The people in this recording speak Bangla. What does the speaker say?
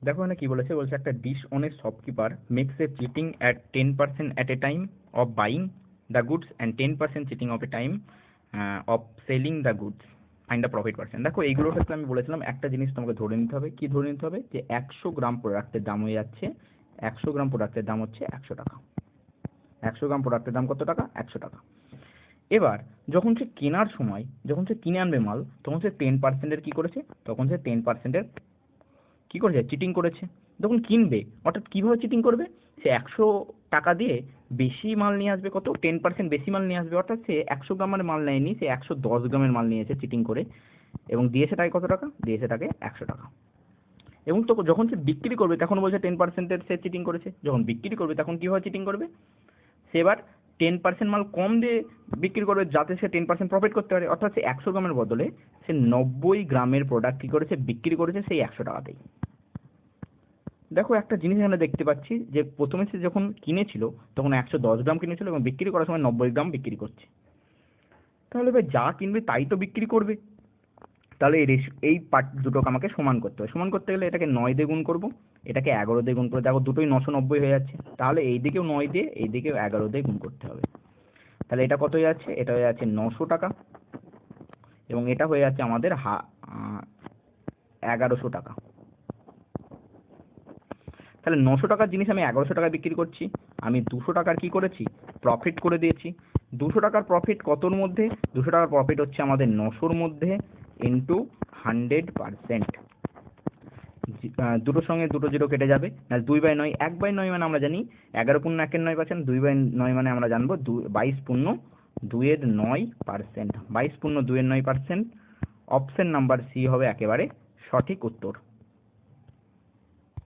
দেখো এখানে কি বলেছে, বলছে একটা dishonest shopkeeper makes a cheating at 10% at a time of buying the goods and 10% cheating of a time of selling the goods find the profit percent। দেখো এইগুলোর ক্ষেত্রে আমি বলেছিলাম একটা জিনিস তোমাকে ধরে নিতে হবে, কি ধরে নিতে হবে, যে 100 গ্রাম প্রোডাক্টের দাম হয়ে যাচ্ছে, 100 গ্রাম প্রোডাক্টের দাম হচ্ছে 100 টাকা। 100 গ্রাম প্রোডাক্টের দাম কত টাকা? 100 টাকা। এবার যখন সে কেনার সময়, যখন সে কিনে আনবে মাল, তখন সে 10%-এর কি করেছে, তখন সে 10%-এর কি করেছে, চিটিং করেছে। যখন কিনবে, অর্থাৎ কিভাবে চিটিং করবে, সে 100 টাকা দিয়ে বেশি মাল নিয়ে আসবে, কত, 10% বেশি মাল নিয়ে আসবে, অর্থাৎ সে 100 গ্রামের মাল নেয়নি, সে 110 গ্রামের মাল নিয়েছে চিটিং করে, এবং দিয়েছে তাকে কত টাকা, দিয়েছে তাকে 100 টাকা। এবং তো যখন সে বিক্রি করবে তখন বলছে 10%-এর সে চিটিং করেছে, যখন বিক্রি করবে তখন কীভাবে চিটিং করবে, সে এবার 10% মাল কম দিয়ে বিক্রি করবে যাতে সে 10% প্রফিট করতে পারে, অর্থাৎ সে 100 গ্রামের বদলে সে 90 গ্রামের প্রোডাক্ট কী করেছে, বিক্রি করেছে সেই 100 টাকাতেই। দেখো একটা জিনিস এখানে দেখতে পাচ্ছি যে প্রথমে সে যখন কিনেছিল তখন 110 গ্রাম কিনেছিল এবং বিক্রি করার সময় 90 গ্রাম বিক্রি করছে। তাহলে ভাই যা কিনবে তাই তো বিক্রি করবে, তাহলে এই পার্ট দুটোকে আমাকে সমান করতে হবে। সমান করতে গেলে এটাকে 9 দিয়ে গুণ করবো, এটাকে 11 দিয়ে গুণ করে, দেখো দুটোই 990 হয়ে যাচ্ছে, তাহলে এই দিকেও 9 দিয়ে এই দিকেও 11 দিয়ে গুণ করতে হবে। তাহলে এটা কত হয়ে যাচ্ছে, এটা হয়ে যাচ্ছে 900 টাকা, এবং এটা হয়ে যাচ্ছে আমাদের 1100 টাকা। তাহলে 900 টাকার জিনিস আমি 1100 টাকায় বিক্রি করছি, আমি 200 টাকার কি করেছি, প্রফিট করে দিয়েছি। 200 টাকার প্রফিট কতর মধ্যে, 200 টাকার প্রফিট হচ্ছে আমাদের 900-র মধ্যে ইন্টু 100%। দুটোর সঙ্গে দুটো জিরো কেটে যাবে, না 2/9, 1/9 মানে আমরা জানি 11 পূর্ণ 1-এর 9%, 2/9 মানে আমরা জানবো 22 পূর্ণ 2-এর 9%, 22 পূর্ণ 2-এর 9%। অপশন নাম্বার সি হবে একেবারে সঠিক উত্তর।